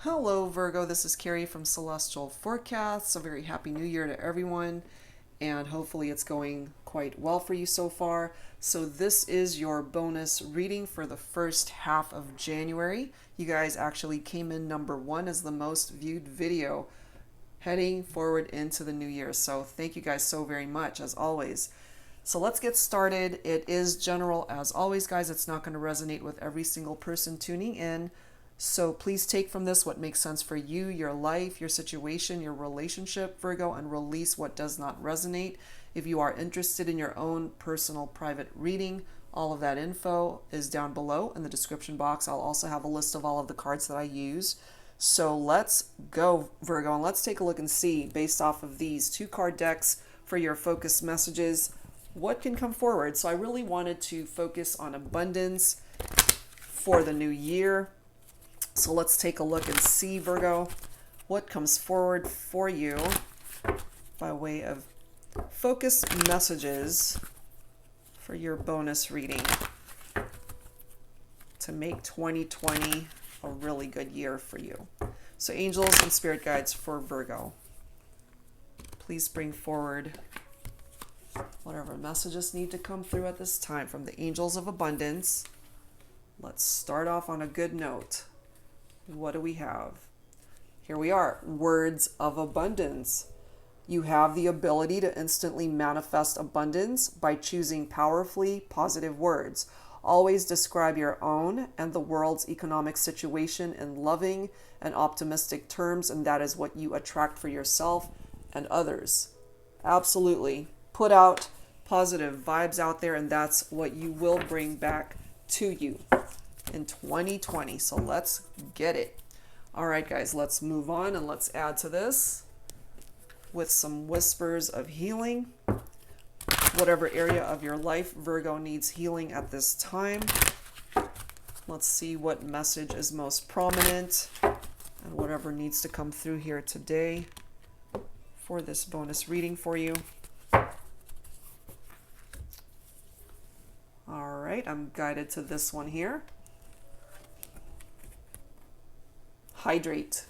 Hello, Virgo. This is Carrie from Celestial Forecasts. A very happy new year to everyone, and hopefully it's going quite well for you so far. So, this is your bonus reading for the first half of January. You guys actually came in number one as the most viewed video heading forward into the new year. So, thank you guys so very much, as always. So let's get started. It is general as always, guys. It's not going to resonate with every single person tuning in. So please take from this what makes sense for you, your life, your situation, your relationship, Virgo, and release what does not resonate. If you are interested in your own personal private reading, all of that info is down below in the description box. I'll also have a list of all of the cards that I use. So let's go, Virgo, and let's take a look and see, based off of these two card decks for your focus messages, what can come forward. So I really wanted to focus on abundance for the new year. So let's take a look and see, Virgo, what comes forward for you by way of focus messages for your bonus reading to make 2020 a really good year for you. So angels and spirit guides for Virgo, please bring forward whatever messages need to come through at this time from the angels of abundance. Let's start off on a good note. What do we have? Here we are, words of abundance. You have the ability to instantly manifest abundance by choosing powerfully positive words. Always describe your own and the world's economic situation in loving and optimistic terms, and that is what you attract for yourself and others. Absolutely. Put out positive vibes out there, and that's what you will bring back to you in 2020. So let's get it. All right, guys, let's move on and let's add to this with some whispers of healing. Whatever area of your life Virgo needs healing at this time. Let's see what message is most prominent and whatever needs to come through here today for this bonus reading for you. All right, I'm guided to this one here. Hydrate.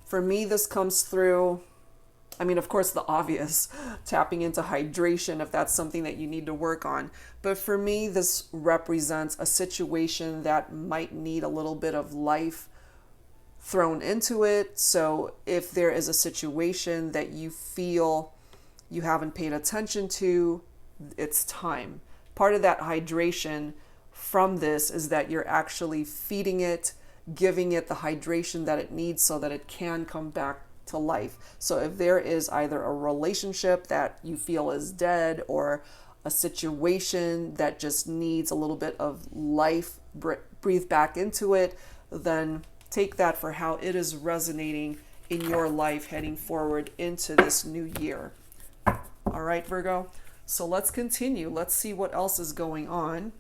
For me, this comes through, of course, the obvious, tapping into hydration if that's something that you need to work on. But for me, this represents a situation that might need a little bit of life thrown into it. So if there is a situation that you feel you haven't paid attention to, it's time. Part of that hydration from this is that you're actually feeding it, giving it the hydration that it needs so that it can come back to life. So if there is either a relationship that you feel is dead or a situation that just needs a little bit of life, breathe back into it, then take that for how it is resonating in your life heading forward into this new year. All right, Virgo. So let's continue. Let's see what else is going on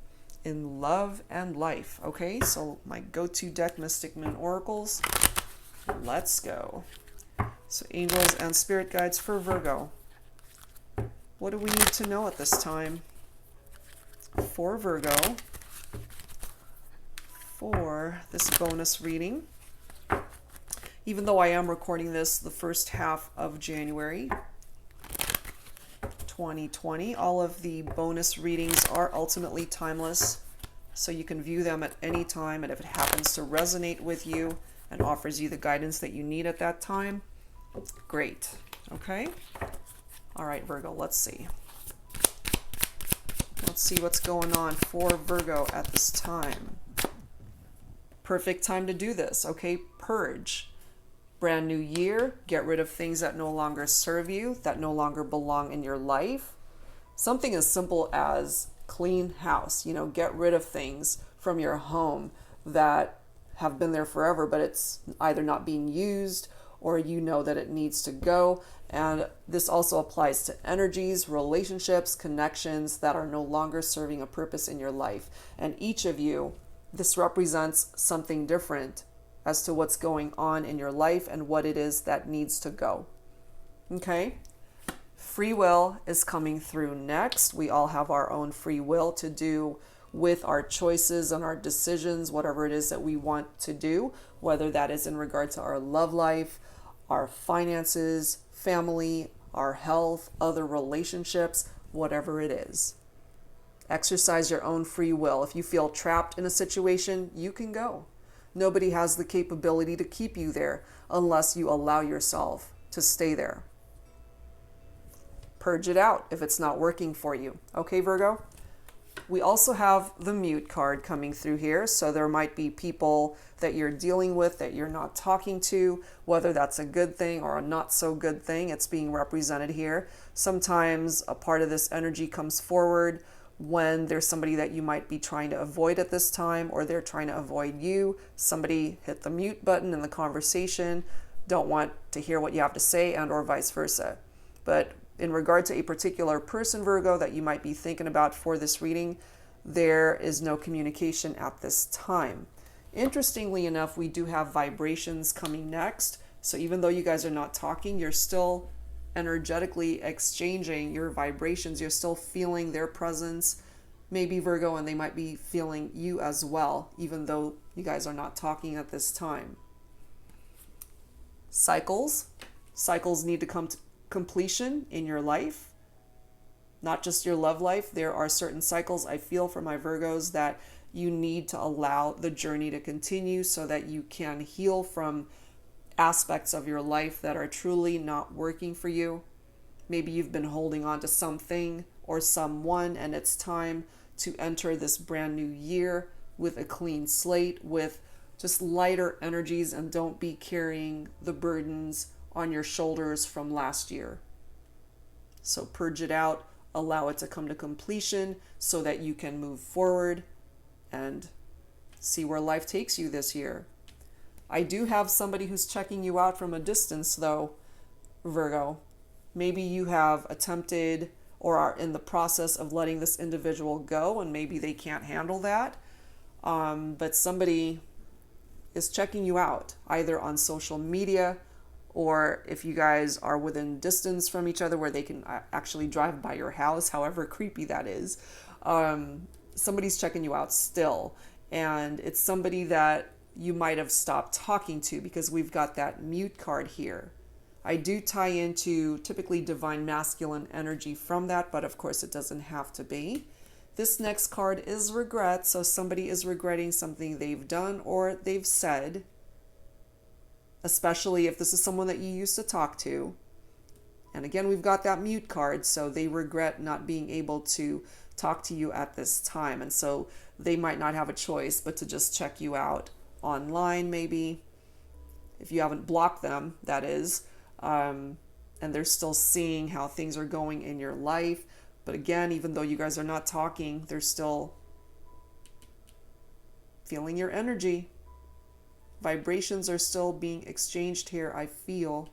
in love and life. Okay, so my go-to deck, Mystic Moon Oracles. Let's go. So angels and spirit guides for Virgo. What do we need to know at this time for Virgo for this bonus reading? Even though I am recording this the first half of January 2020, all of the bonus readings are ultimately timeless, so you can view them at any time, and if it happens to resonate with you and offers you the guidance that you need at that time, great. Okay? All right, Virgo, let's see. Let's see what's going on for Virgo at this time. Perfect time to do this, okay? Purge. Brand new year, get rid of things that no longer serve you, that no longer belong in your life. Something as simple as clean house, get rid of things from your home that have been there forever, but it's either not being used or that it needs to go. And this also applies to energies, relationships, connections that are no longer serving a purpose in your life. And each of you, this represents something different as to what's going on in your life and what it is that needs to go. Okay? Free will is coming through next. We all have our own free will to do with our choices and our decisions, whatever it is that we want to do, whether that is in regard to our love life, our finances, family, our health, other relationships, whatever it is. Exercise your own free will. If you feel trapped in a situation, you can go. Nobody has the capability to keep you there unless you allow yourself to stay there. Purge it out if it's not working for you. Okay, Virgo? We also have the mute card coming through here. So there might be people that you're dealing with that you're not talking to, whether that's a good thing or a not so good thing. It's being represented here. Sometimes a part of this energy comes forward when there's somebody that you might be trying to avoid at this time, or they're trying to avoid you. Somebody hit the mute button in the conversation, don't want to hear what you have to say, and or vice versa. But in regard to a particular person, Virgo, that you might be thinking about for this reading, there is no communication at this time. Interestingly enough, we do have vibrations coming next. So even though you guys are not talking, you're still energetically exchanging your vibrations. You're still feeling their presence, maybe, Virgo, and they might be feeling you as well, even though you guys are not talking at this time. Cycles need to come to completion in your life, not just your love life. There are certain cycles, I feel, for my Virgos, that you need to allow the journey to continue so that you can heal from aspects of your life that are truly not working for you. Maybe you've been holding on to something or someone, and it's time to enter this brand new year with a clean slate, with just lighter energies, and don't be carrying the burdens on your shoulders from last year. So purge it out, allow it to come to completion so that you can move forward and see where life takes you this year. I do have somebody who's checking you out from a distance, though, Virgo. Maybe you have attempted or are in the process of letting this individual go, and maybe they can't handle that. But somebody is checking you out, either on social media, or if you guys are within distance from each other where they can actually drive by your house, however creepy that is. Somebody's checking you out still. And it's somebody that you might have stopped talking to, because we've got that mute card here. I do tie into typically divine masculine energy from that, but of course it doesn't have to be. This next card is regret. So somebody is regretting something they've done or they've said, especially if this is someone that you used to talk to. And again, we've got that mute card, so they regret not being able to talk to you at this time. And so they might not have a choice but to just check you out online, maybe, if you haven't blocked them, that is. And they're still seeing how things are going in your life. But again, even though you guys are not talking, they're still feeling your energy. Vibrations are still being exchanged here, I feel.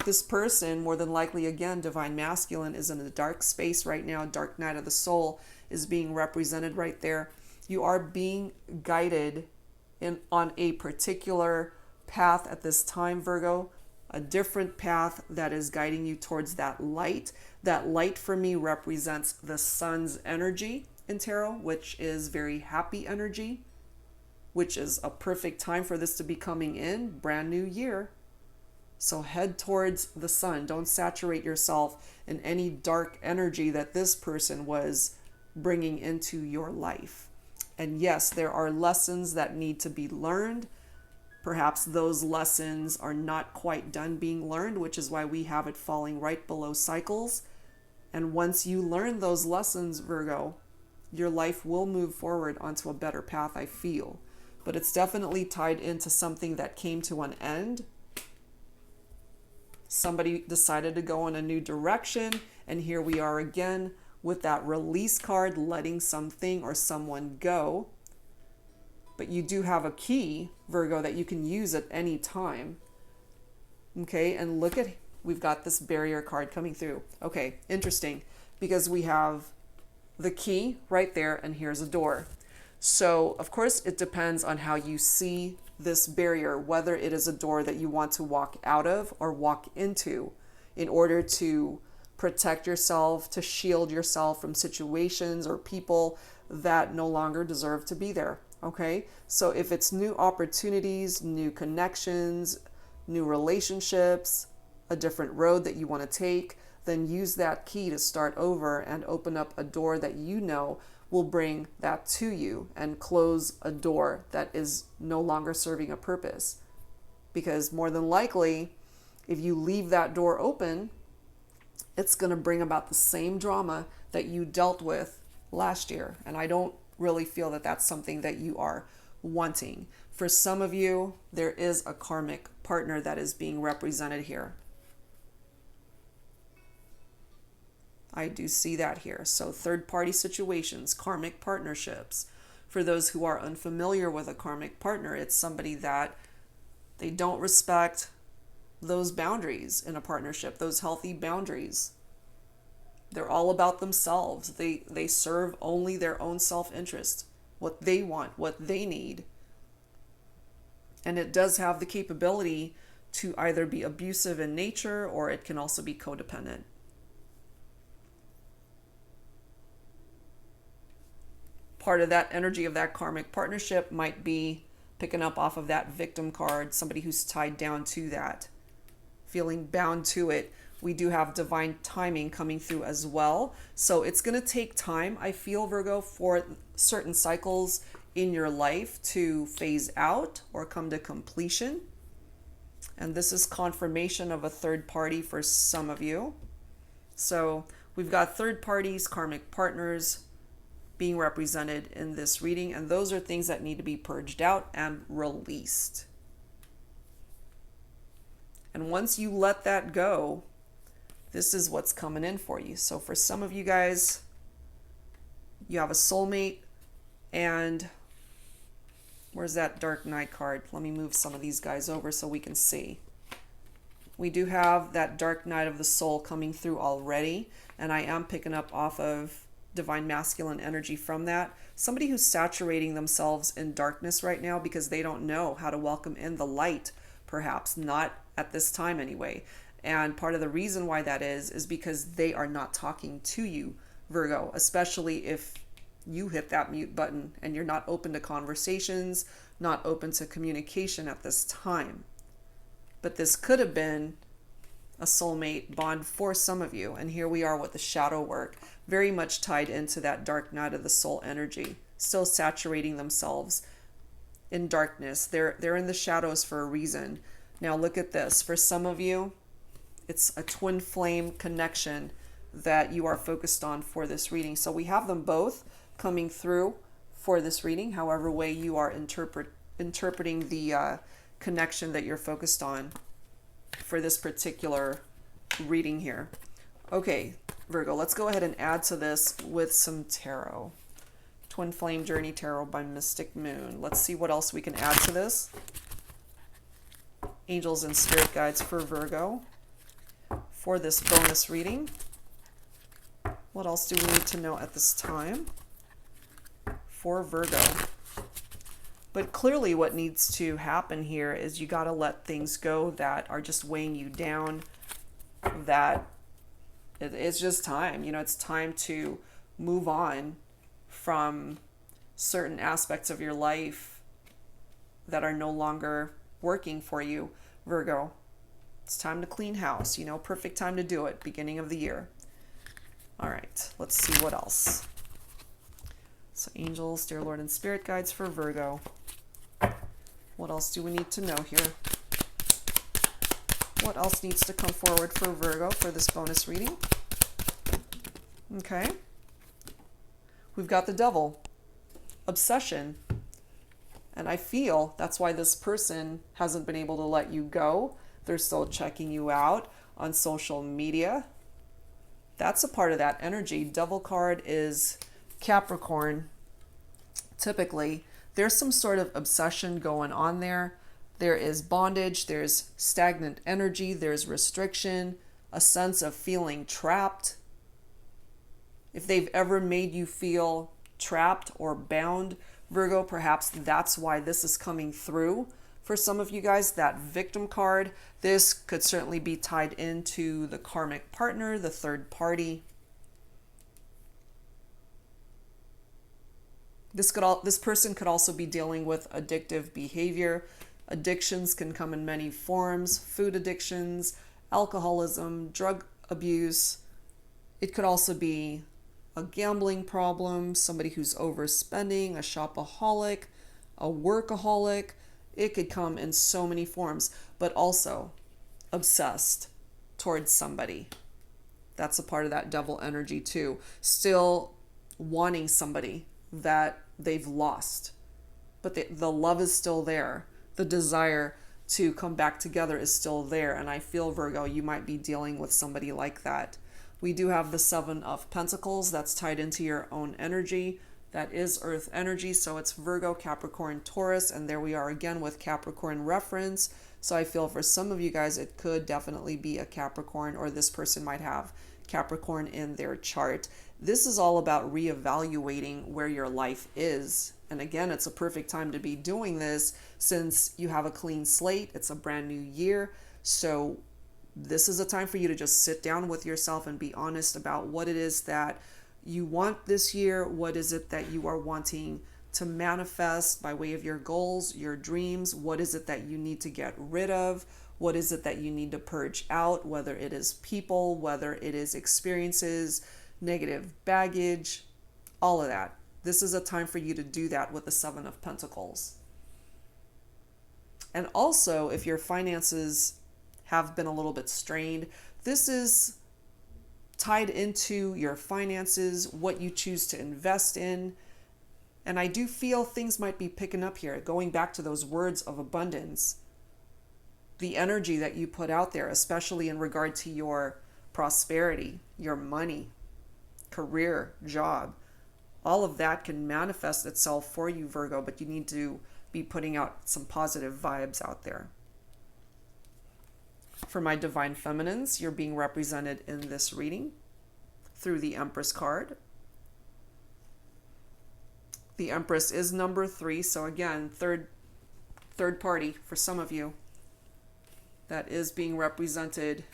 This person, more than likely, again, divine masculine, is in a dark space right now. Dark night of the soul is being represented right there. You are being guided on a particular path at this time, Virgo. A different path that is guiding you towards that light. That light for me represents the sun's energy in tarot, which is very happy energy, which is a perfect time for this to be coming in, brand new year. So head towards the sun. Don't saturate yourself in any dark energy that this person was bringing into your life. And yes, there are lessons that need to be learned. Perhaps those lessons are not quite done being learned, which is why we have it falling right below cycles. And once you learn those lessons, Virgo, your life will move forward onto a better path, I feel. But it's definitely tied into something that came to an end. Somebody decided to go in a new direction, and here we are again with that release card, letting something or someone go. But you do have a key, Virgo, that you can use at any time. Okay, and look at, we've got this barrier card coming through. Okay, interesting, because we have the key right there, and here's a door. So, of course, it depends on how you see this barrier, whether it is a door that you want to walk out of or walk into in order to protect yourself, to shield yourself from situations or people that no longer deserve to be there. Okay, so if it's new opportunities, new connections, new relationships, a different road that you want to take, then use that key to start over and open up a door that you know will bring that to you, and close a door that is no longer serving a purpose. Because more than likely, if you leave that door open, it's going to bring about the same drama that you dealt with last year. And I don't really feel that that's something that you are wanting. For some of you, there is a karmic partner that is being represented here. I do see that here. So third-party situations, karmic partnerships. For those who are unfamiliar with a karmic partner, it's somebody that they don't respect those boundaries in a partnership, those healthy boundaries. They're all about themselves. They serve only their own self-interest, what they want, what they need. And it does have the capability to either be abusive in nature, or it can also be codependent. Part of that energy of that karmic partnership might be picking up off of that victim card, somebody who's tied down to that, feeling bound to it. We do have divine timing coming through as well. So it's going to take time, I feel, Virgo, for certain cycles in your life to phase out or come to completion. And this is confirmation of a third party for some of you. So we've got third parties, karmic partners being represented in this reading, and those are things that need to be purged out and released. And once you let that go, this is what's coming in for you. So for some of you guys, you have a soulmate, and where's that Dark Knight card? Let me move some of these guys over so we can see. We do have that Dark Knight of the Soul coming through already, and I am picking up off of divine masculine energy from that. Somebody who's saturating themselves in darkness right now because they don't know how to welcome in the light, perhaps not at this time anyway. And part of the reason why that is because they are not talking to you, Virgo, especially if you hit that mute button and you're not open to conversations, not open to communication at this time. But this could have been a soulmate bond for some of you. And here we are with the shadow work, very much tied into that Dark Night of the Soul energy, still saturating themselves in darkness. They're in the shadows for a reason. Now look at this. For some of you, it's a twin flame connection that you are focused on for this reading. So we have them both coming through for this reading, however way you are interpreting the connection that you're focused on for this particular reading here. Okay, Virgo, let's go ahead and add to this with some tarot. Twin Flame Journey Tarot by Mystic Moon. Let's see what else we can add to this. Angels and Spirit Guides for Virgo for this bonus reading. What else do we need to know at this time for Virgo? But clearly what needs to happen here is you got to let things go that are just weighing you down, that it's just time. You know, it's time to move on from certain aspects of your life that are no longer working for you, Virgo. It's time to clean house, you know, perfect time to do it, beginning of the year. All right, let's see what else. So angels, dear Lord, and Spirit Guides for Virgo. What else do we need to know here? What else needs to come forward for Virgo for this bonus reading? Okay. We've got the Devil. Obsession. And I feel that's why this person hasn't been able to let you go. They're still checking you out on social media. That's a part of that energy. Devil card is Capricorn. Typically, there's some sort of obsession going on there. There is bondage, there's stagnant energy, there's restriction, a sense of feeling trapped. If they've ever made you feel trapped or bound, Virgo, perhaps that's why this is coming through. For some of you guys, that victim card, this could certainly be tied into the karmic partner, the third party. This person could also be dealing with addictive behavior. Addictions can come in many forms: food addictions, alcoholism, drug abuse. It could also be a gambling problem, somebody who's overspending, a shopaholic, a workaholic. It could come in so many forms, but also obsessed towards somebody. That's a part of that devil energy too. Still wanting somebody that they've lost, but the love is still there. The desire to come back together is still there. And I feel, Virgo, you might be dealing with somebody like that. We do have the Seven of Pentacles. That's tied into your own energy. That is Earth energy. So it's Virgo, Capricorn, Taurus. And there we are again with Capricorn reference. So I feel for some of you guys, it could definitely be a Capricorn, or this person might have Capricorn in their chart. This is all about reevaluating where your life is. And again, it's a perfect time to be doing this since you have a clean slate. It's a brand new year. So this is a time for you to just sit down with yourself and be honest about what it is that you want this year. What is it that you are wanting to manifest by way of your goals, your dreams? What is it that you need to get rid of? What is it that you need to purge out? Whether it is people, whether it is experiences, negative baggage, all of that. This is a time for you to do that with the Seven of Pentacles. And also, if your finances have been a little bit strained, this is tied into your finances, what you choose to invest in. And I do feel things might be picking up here, going back to those words of abundance. The energy that you put out there, especially in regard to your prosperity, your money, career, job, all of that can manifest itself for you, Virgo, but you need to be putting out some positive vibes out there. For my divine feminines, you're being represented in this reading through the Empress card. The Empress is number 3, so again, third party for some of you that is being represented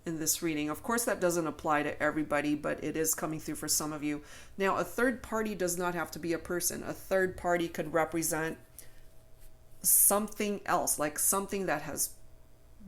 in this reading. Of course, that doesn't apply to everybody, but it is coming through for some of you. Now, a third party does not have to be a person. A third party could represent something else, like something that has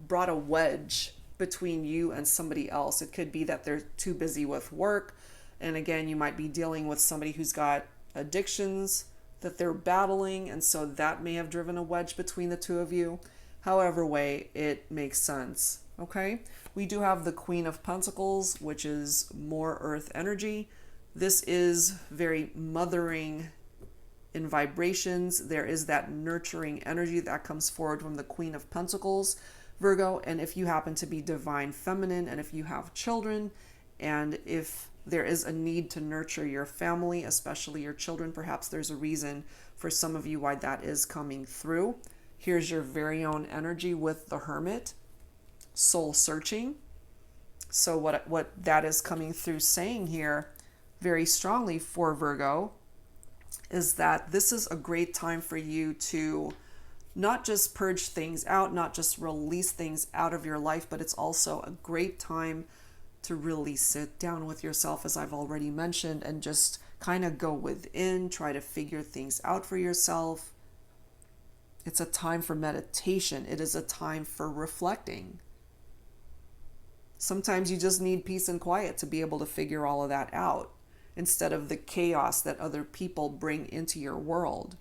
brought a wedge between you and somebody else. It could be that they're too busy with work. And again, you might be dealing with somebody who's got addictions that they're battling, and so that may have driven a wedge between the two of you. However way it makes sense. Okay, we do have the Queen of Pentacles, which is more earth energy. This is very mothering in vibrations. There is that nurturing energy that comes forward from the Queen of Pentacles, Virgo. And if you happen to be divine feminine, and if you have children, and if there is a need to nurture your family, especially your children, perhaps there's a reason for some of you why that is coming through. Here's your very own energy with the Hermit, soul searching. So what that is coming through saying here very strongly for Virgo is that this is a great time for you to not just purge things out, not just release things out of your life, but it's also a great time to really sit down with yourself, as I've already mentioned, and just kind of go within, try to figure things out for yourself. It's a time for meditation. It is a time for reflecting. Sometimes you just need peace and quiet to be able to figure all of that out, instead of the chaos that other people bring into your world.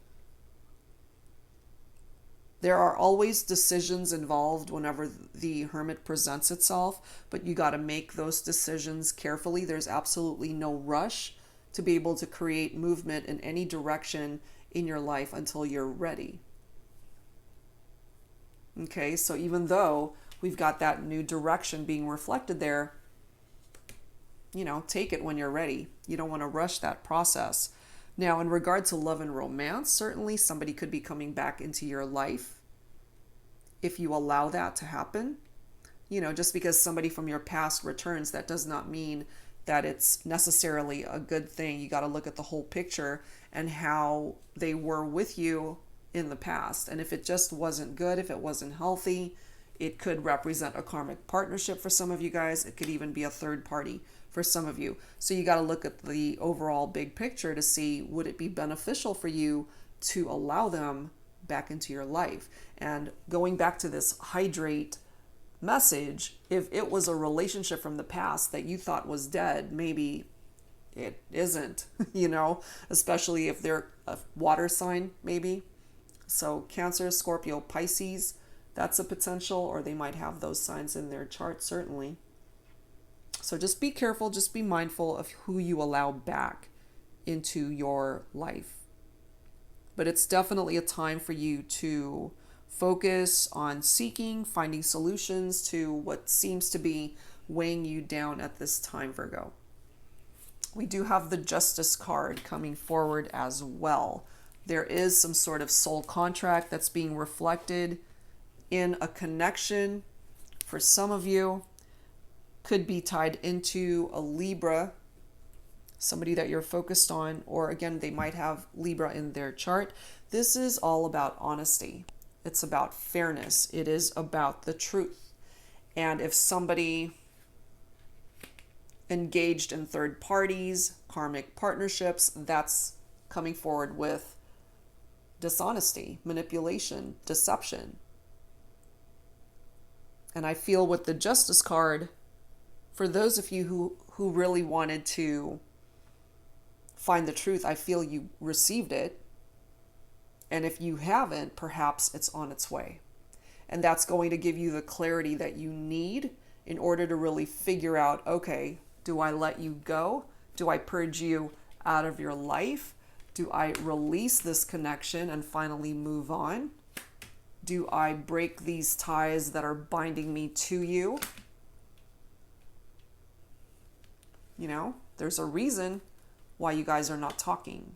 There are always decisions involved whenever the Hermit presents itself, but you got to make those decisions carefully. There's absolutely no rush to be able to create movement in any direction in your life until you're ready. Okay, so even though we've got that new direction being reflected there, take it when you're ready. You don't want to rush that process. Now, in regard to love and romance, certainly somebody could be coming back into your life if you allow that to happen. Just because somebody from your past returns, that does not mean that it's necessarily a good thing. You got to look at the whole picture and how they were with you in the past. And if it just wasn't good, if it wasn't healthy, it could represent a karmic partnership for some of you guys. It could even be a third party for some of you. So you got to look at the overall big picture to see, would it be beneficial for you to allow them back into your life? And going back to this hydrate message, if it was a relationship from the past that you thought was dead, maybe it isn't, especially if they're a water sign, maybe. So Cancer, Scorpio, Pisces, that's a potential, or they might have those signs in their chart, certainly. So just be careful, just be mindful of who you allow back into your life. But it's definitely a time for you to focus on seeking, finding solutions to what seems to be weighing you down at this time, Virgo. We do have the Justice card coming forward as well. There is some sort of soul contract that's being reflected in a connection for some of you. Could be tied into a Libra, somebody that you're focused on, or again, they might have Libra in their chart. This is all about honesty. It's about fairness. It is about the truth. And if somebody engaged in third parties, karmic partnerships, that's coming forward with dishonesty, manipulation, deception. And I feel with the Justice card, for those of you who really wanted to find the truth, I feel you received it. And if you haven't, perhaps it's on its way. And that's going to give you the clarity that you need in order to really figure out, okay, do I let you go? Do I purge you out of your life? Do I release this connection and finally move on? Do I break these ties that are binding me to you? There's a reason why you guys are not talking.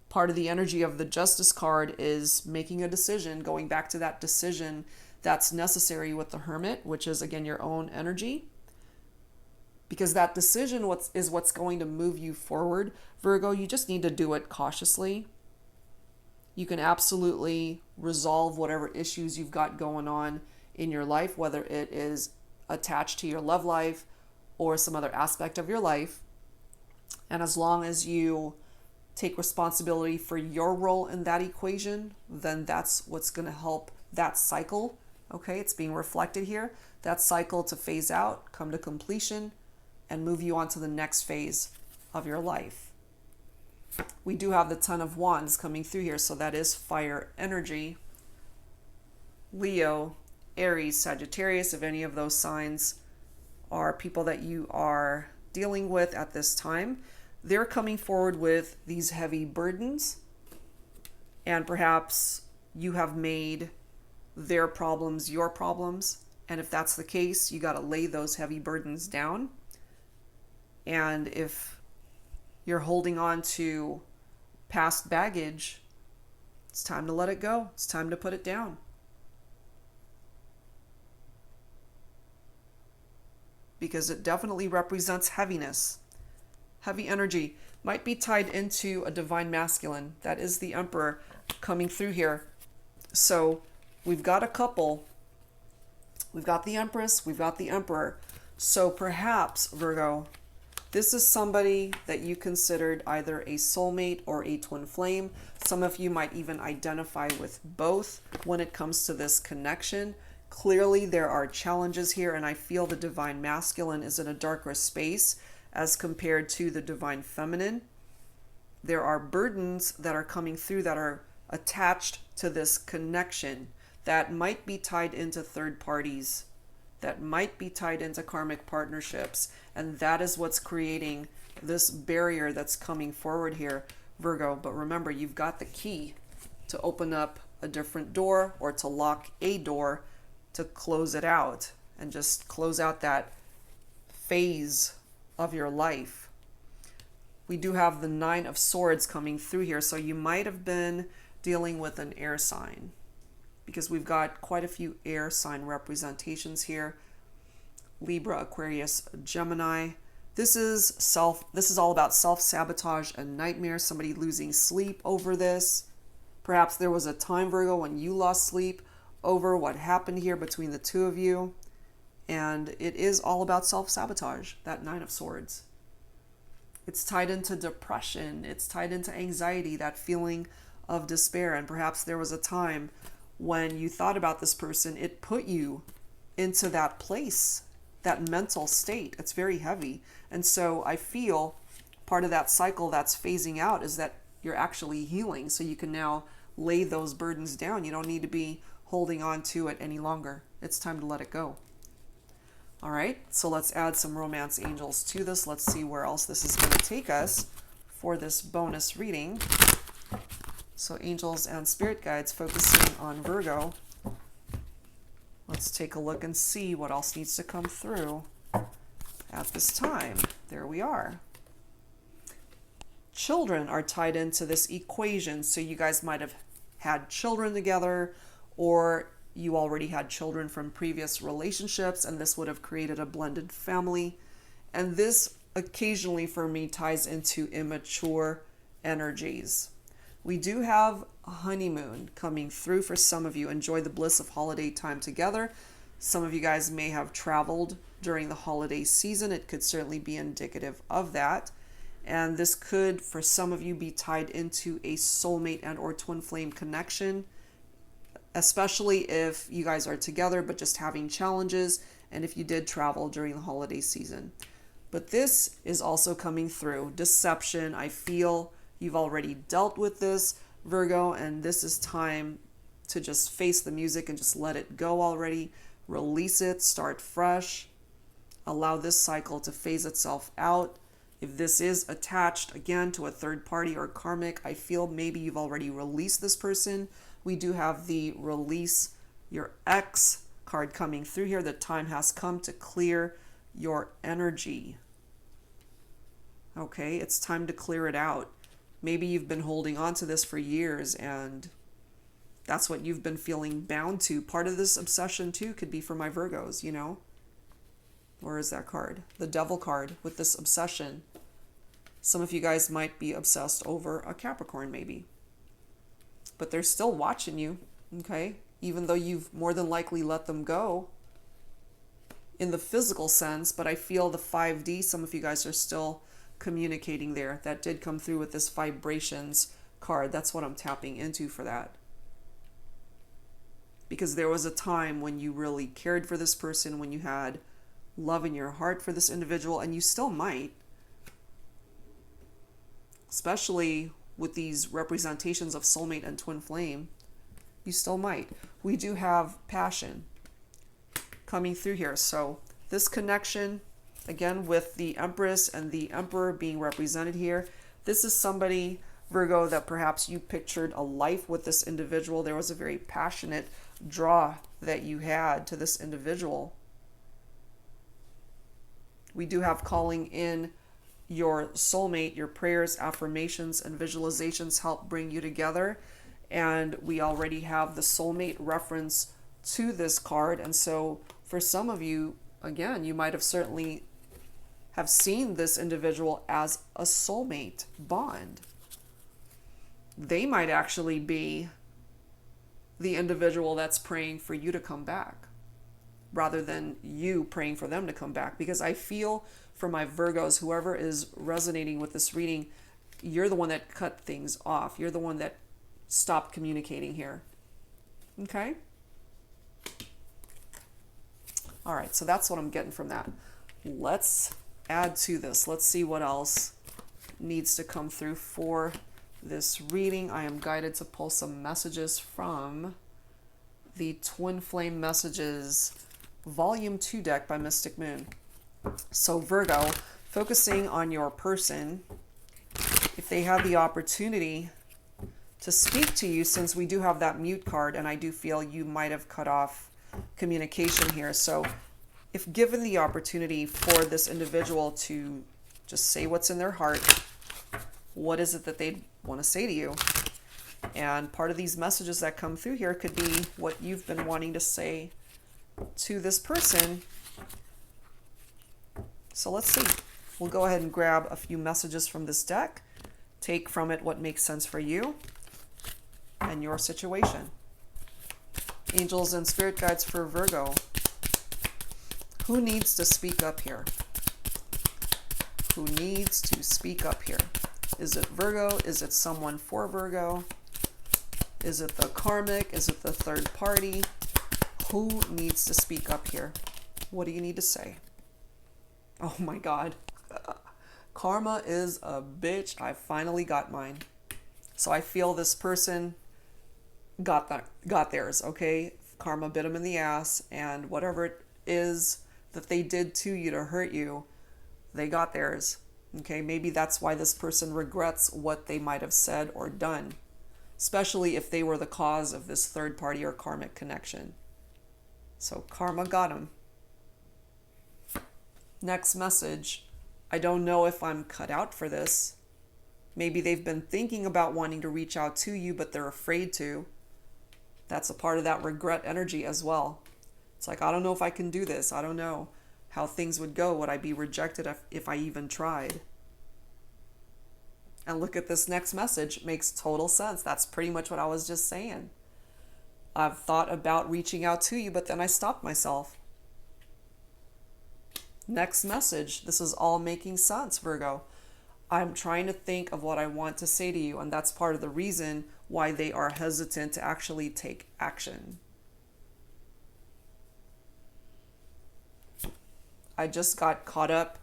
Part of the energy of the Justice card is making a decision, going back to that decision that's necessary with the Hermit, which is, again, your own energy. Because that decision is what's going to move you forward. Virgo, you just need to do it cautiously. You can absolutely resolve whatever issues you've got going on in your life, whether it is attached to your love life or some other aspect of your life. And as long as you take responsibility for your role in that equation, then that's what's going to help that cycle. Okay, it's being reflected here. That cycle to phase out, come to completion, and move you on to the next phase of your life. We do have the Ten of Wands coming through here, so that is fire energy. Leo, Aries, Sagittarius, if any of those signs are people that you are dealing with at this time, they're coming forward with these heavy burdens, and perhaps you have made their problems your problems. And if that's the case, you got to lay those heavy burdens down. And if you're holding on to past baggage, it's time to let it go. It's time to put it down. Because it definitely represents heaviness. Heavy energy might be tied into a divine masculine. That is the Emperor coming through here. So we've got a couple. We've got the Empress. We've got the Emperor. So perhaps, Virgo, this is somebody that you considered either a soulmate or a twin flame. Some of you might even identify with both when it comes to this connection. Clearly, there are challenges here, and I feel the divine masculine is in a darker space as compared to the divine feminine. There are burdens that are coming through that are attached to this connection that might be tied into third parties, that might be tied into karmic partnerships, and that is what's creating this barrier that's coming forward here, Virgo. But remember, you've got the key to open up a different door or to lock a door to close it out and just close out that phase of your life. We do have the Nine of Swords coming through here, so you might have been dealing with an air sign, because we've got quite a few air sign representations here. Libra, Aquarius, Gemini. This is all about self-sabotage and nightmares, somebody losing sleep over this. Perhaps there was a time, Virgo, when you lost sleep over what happened here between the two of you. And it is all about self-sabotage, that Nine of Swords. It's tied into depression. It's tied into anxiety, that feeling of despair. And perhaps there was a time when you thought about this person, it put you into that place, that mental state. It's very heavy. And so I feel part of that cycle that's phasing out is that you're actually healing. So you can now lay those burdens down. You don't need to be holding on to it any longer. It's time to let it go. All right, so let's add some romance angels to this. Let's see where else this is going to take us for this bonus reading. So angels and spirit guides focusing on Virgo. Let's take a look and see what else needs to come through at this time. There we are. Children are tied into this equation. So you guys might have had children together, or you already had children from previous relationships, and this would have created a blended family. And this occasionally for me ties into immature energies. We do have a honeymoon coming through for some of you. Enjoy the bliss of holiday time together. Some of you guys may have traveled during the holiday season. It could certainly be indicative of that. And this could, for some of you, be tied into a soulmate and or twin flame connection, especially if you guys are together but just having challenges, and if you did travel during the holiday season. But this is also coming through deception. I feel you've already dealt with this, Virgo, and this is time to just face the music and just let it go already. Release it, start fresh. Allow this cycle to phase itself out. If this is attached, again, to a third party or karmic, I feel maybe you've already released this person. We do have the release your ex card coming through here. The time has come to clear your energy. Okay, it's time to clear it out. Maybe you've been holding on to this for years and that's what you've been feeling bound to. Part of this obsession too could be for my Virgos, you know. Where is that card? The Devil card with this obsession. Some of you guys might be obsessed over a Capricorn maybe. But they're still watching you, okay? Even though you've more than likely let them go in the physical sense, but I feel the 5D, some of you guys are still communicating there. That did come through with this vibrations card. That's what I'm tapping into for that. Because there was a time when you really cared for this person, when you had love in your heart for this individual, and you still might. Especially with these representations of soulmate and twin flame, you still might. We do have passion coming through here. So this connection, again, with the Empress and the Emperor being represented here, this is somebody, Virgo, that perhaps you pictured a life with this individual. There was a very passionate draw that you had to this individual. We do have calling in your soulmate. Your prayers, affirmations, and visualizations help bring you together. And we already have the soulmate reference to this card. And so for some of you, again, you might have certainly have seen this individual as a soulmate bond. They might actually be the individual that's praying for you to come back, rather than you praying for them to come back. Because I feel for my Virgos, whoever is resonating with this reading, you're the one that cut things off. You're the one that stopped communicating here. Okay? All right, so that's what I'm getting from that. Let's add to this. Let's see what else needs to come through for this reading. I am guided to pull some messages from the Twin Flame Messages Volume 2 deck by Mystic Moon. So Virgo, focusing on your person, if they have the opportunity to speak to you, since we do have that mute card, and I do feel you might have cut off communication here. So if given the opportunity for this individual to just say what's in their heart, what is it that they want to say to you? And part of these messages that come through here could be what you've been wanting to say to this person. So let's see. We'll go ahead and grab a few messages from this deck, take from it what makes sense for you and your situation. Angels and spirit guides for Virgo. Who needs to speak up here? Who needs to speak up here? Is it Virgo? Is it someone for Virgo? Is it the karmic? Is it the third party? Who needs to speak up here? What do you need to say? Oh my God. Karma is a bitch. I finally got mine. So I feel this person got theirs, okay? Karma bit them in the ass, and whatever it is that they did to you to hurt you, they got theirs. Okay, maybe that's why this person regrets what they might have said or done, especially if they were the cause of this third party or karmic connection. So karma got them. Next message. I don't know if I'm cut out for this. Maybe they've been thinking about wanting to reach out to you, but they're afraid to. That's a part of that regret energy as well. It's like, I don't know if I can do this. I don't know how things would go. Would I be rejected if I even tried? And look at this next message. Makes total sense. That's pretty much what I was just saying. I've thought about reaching out to you, but then I stopped myself. Next message. This is all making sense, Virgo. I'm trying to think of what I want to say to you, and that's part of the reason why they are hesitant to actually take action. I just got caught up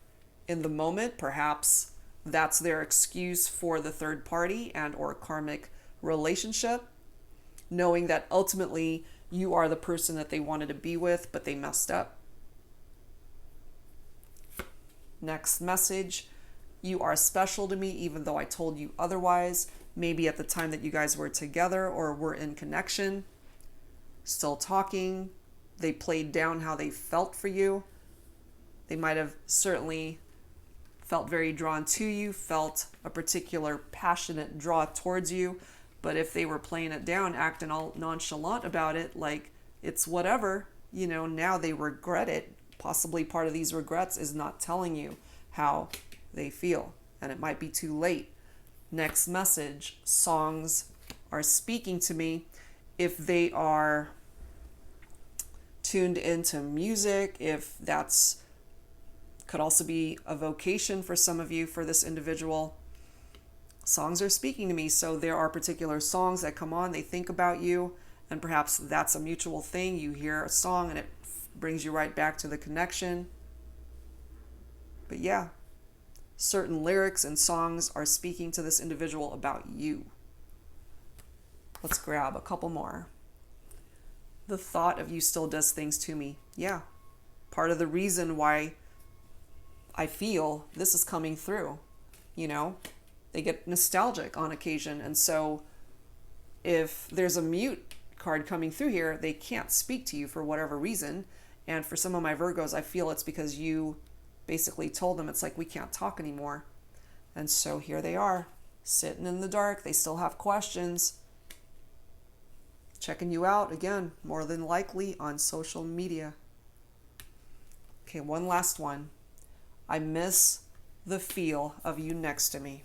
in the moment. Perhaps that's their excuse for the third party and or karmic relationship, knowing that ultimately you are the person that they wanted to be with, but they messed up. Next message. You are special to me even though I told you otherwise. Maybe at the time that you guys were together or were in connection, still talking, they played down how they felt for you. They might have certainly felt very drawn to you, felt a particular passionate draw towards you. But if they were playing it down, acting all nonchalant about it, like it's whatever, now they regret it. Possibly part of these regrets is not telling you how they feel, and it might be too late. Next message. Songs are speaking to me. If they are tuned into music, if that's could also be a vocation for some of you, for this individual, songs are speaking to me. So there are particular songs that come on, they think about you, and perhaps that's a mutual thing. You hear a song and it brings you right back to the connection. But yeah, certain lyrics and songs are speaking to this individual about you. Let's grab a couple more. The thought of you still does things to me. Yeah, part of the reason why I feel this is coming through. They get nostalgic on occasion. And so if there's a mute card coming through here, they can't speak to you for whatever reason. And for some of my Virgos, I feel it's because you basically told them, it's like, we can't talk anymore. And so here they are, sitting in the dark. They still have questions. Checking you out, again, more than likely on social media. Okay, one last one. I miss the feel of you next to me.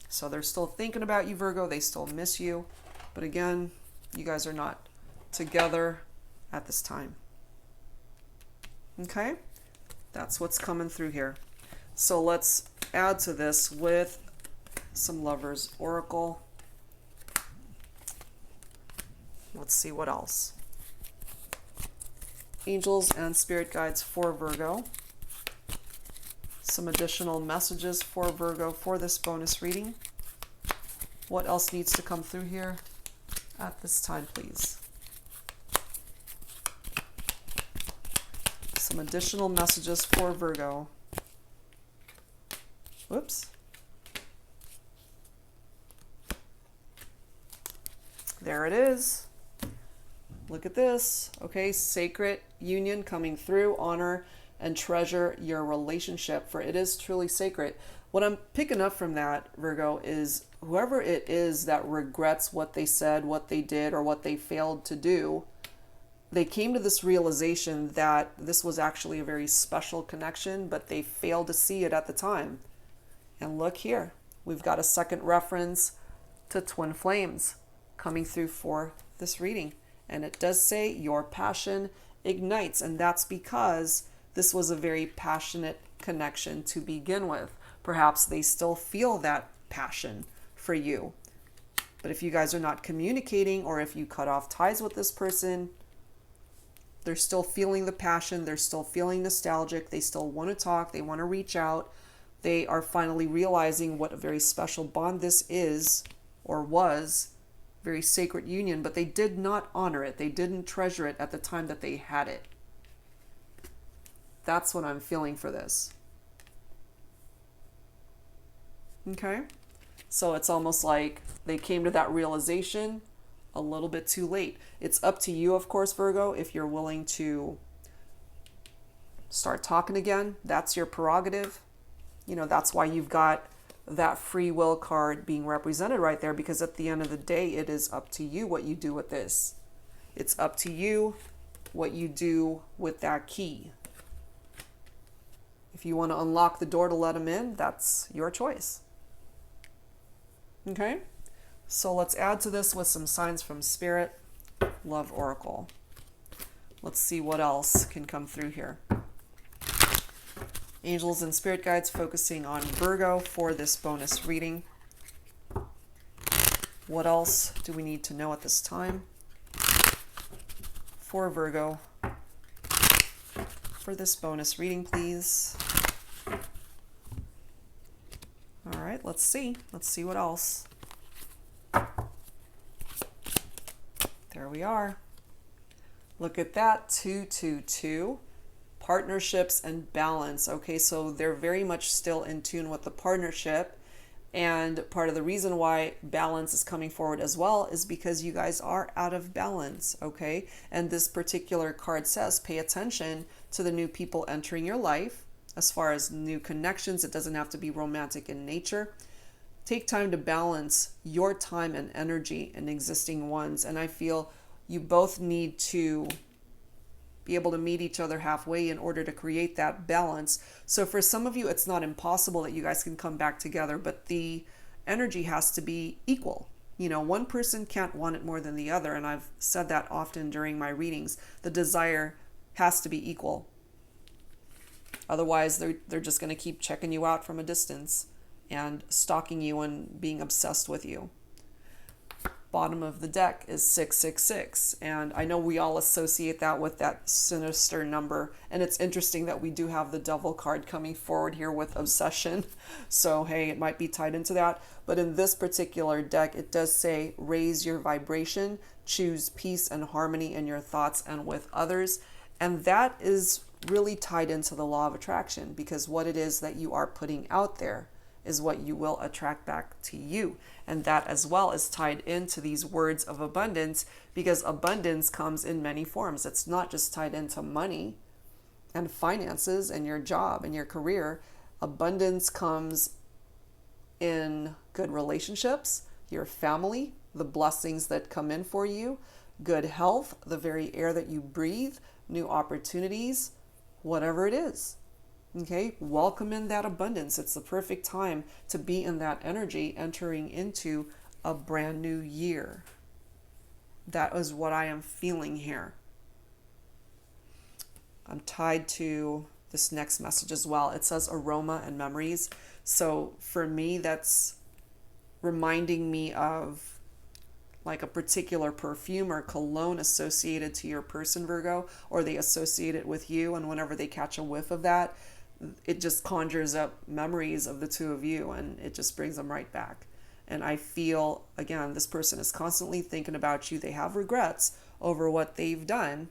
So they're still thinking about you, Virgo. They still miss you. But again, you guys are not together at this time. Okay? That's what's coming through here. So let's add to this with some Lovers Oracle. Let's see what else. Angels and Spirit Guides for Virgo. Some additional messages for Virgo for this bonus reading. What else needs to come through here at this time, please? Some additional messages for Virgo. Whoops. There it is. Look at this. Okay, sacred union coming through. Honor and treasure your relationship, for it is truly sacred. What I'm picking up from that, Virgo, is whoever it is that regrets what they said, what they did, or what they failed to do, they came to this realization that this was actually a very special connection, but they failed to see it at the time. And look here, we've got a second reference to twin flames coming through for this reading. And it does say your passion ignites, and that's because this was a very passionate connection to begin with. Perhaps they still feel that passion for you. But if you guys are not communicating, or if you cut off ties with this person, they're still feeling the passion. They're still feeling nostalgic. They still want to talk. They want to reach out. They are finally realizing what a very special bond this is, or was, very sacred union, but they did not honor it. They didn't treasure it at the time that they had it. That's what I'm feeling for this. Okay? So it's almost like they came to that realization a little bit too late. It's up to you, of course, Virgo, if you're willing to start talking again. That's your prerogative. You know, that's why you've got that free will card being represented right there, because at the end of the day, it is up to you what you do with this. It's up to you what you do with that key. If you want to unlock the door to let them in, that's your choice. Okay? So let's add to this with some signs from Spirit, Love Oracle. Let's see what else can come through here. Angels and Spirit Guides focusing on Virgo for this bonus reading. What else do we need to know at this time for Virgo for this bonus reading, please? All right, let's see. Let's see what else. There we are. Look at that, 222. Partnerships and balance. Okay, so they're very much still in tune with the partnership. And part of the reason why balance is coming forward as well is because you guys are out of balance, okay? And this particular card says pay attention to the new people entering your life. As far as new connections, it doesn't have to be romantic in nature. Take time to balance your time and energy in existing ones. And I feel you both need to be able to meet each other halfway in order to create that balance. So for some of you, it's not impossible that you guys can come back together, but the energy has to be equal. You know, one person can't want it more than the other. And I've said that often during my readings. The desire has to be equal. Otherwise, they're just going to keep checking you out from a distance and stalking you and being obsessed with you. Bottom of the deck is 666, and I know we all associate that with that sinister number, and it's interesting that we do have the Devil card coming forward here with obsession. So hey, it might be tied into that, but in this particular deck it does say raise your vibration, choose peace and harmony in your thoughts and with others. And that is really tied into the law of attraction, because what it is that you are putting out there is what you will attract back to you. And that as well is tied into these words of abundance, because abundance comes in many forms. It's not just tied into money and finances and your job and your career. Abundance comes in good relationships, your family, the blessings that come in for you, good health, the very air that you breathe, new opportunities, whatever it is. Okay, welcome in that abundance. It's the perfect time to be in that energy entering into a brand new year. That is what I am feeling here. I'm tied to this next message as well. It says Aroma and Memories. So for me, that's reminding me of like a particular perfume or cologne associated to your person, Virgo, or they associate it with you. And whenever they catch a whiff of that, it just conjures up memories of the two of you, and it just brings them right back. And I feel, again, this person is constantly thinking about you. They have regrets over what they've done.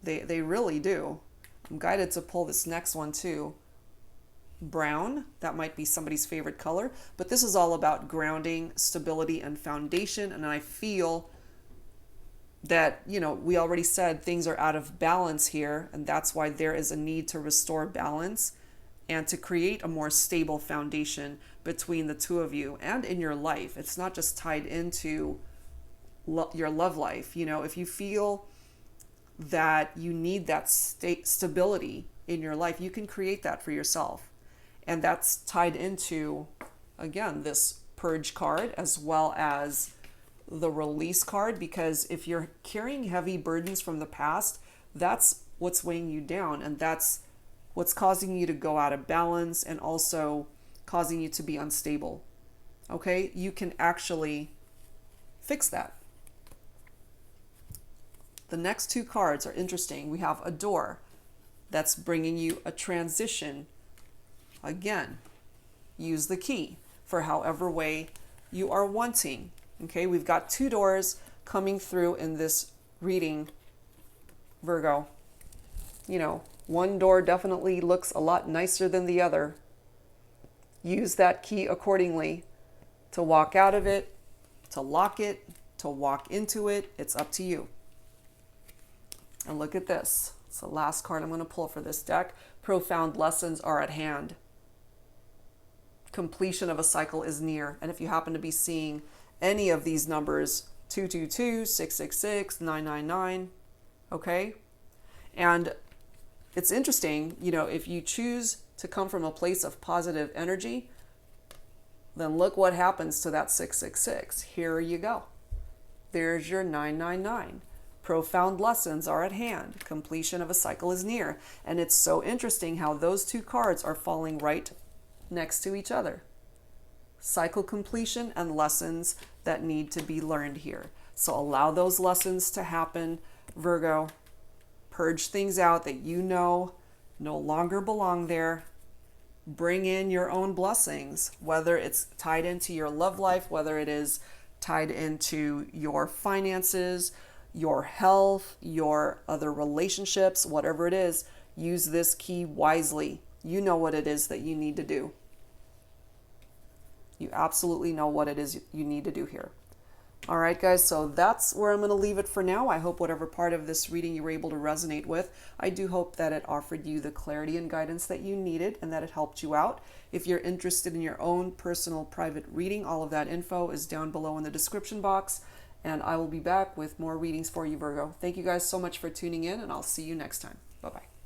They really do. I'm guided to pull this next one too. Brown, that might be somebody's favorite color, but this is all about grounding, stability, and foundation. And I feel that, you know, we already said things are out of balance here, and that's why there is a need to restore balance and to create a more stable foundation between the two of you and in your life. It's not just tied into your love life. You know, if you feel that you need that stability in your life, you can create that for yourself. And that's tied into, again, this purge card as well as the release card, because if you're carrying heavy burdens from the past, that's what's weighing you down, and that's what's causing you to go out of balance and also causing you to be unstable. Okay? You can actually fix that. The next two cards are interesting. We have a door that's bringing you a transition. Again, use the key for however way you are wanting. Okay, we've got two doors coming through in this reading, Virgo. You know, one door definitely looks a lot nicer than the other. Use that key accordingly to walk out of it, to lock it, to walk into it. It's up to you. And look at this. It's the last card I'm going to pull for this deck. Profound lessons are at hand. Completion of a cycle is near. And if you happen to be seeing any of these numbers, 222, 666, 999, okay? And it's interesting, you know, if you choose to come from a place of positive energy, then look what happens to that 666. Here you go. There's your 999. Profound lessons are at hand. Completion of a cycle is near. And it's so interesting how those two cards are falling right next to each other. Cycle completion and lessons that need to be learned here. So allow those lessons to happen, Virgo. Purge things out that you know no longer belong there. Bring in your own blessings, whether it's tied into your love life, whether it is tied into your finances, your health, your other relationships, whatever it is. Use this key wisely. You know what it is that you need to do. You absolutely know what it is you need to do here. All right, guys, so that's where I'm going to leave it for now. I hope whatever part of this reading you were able to resonate with, I do hope that it offered you the clarity and guidance that you needed and that it helped you out. If you're interested in your own personal private reading, all of that info is down below in the description box, and I will be back with more readings for you, Virgo. Thank you guys so much for tuning in, and I'll see you next time. Bye-bye.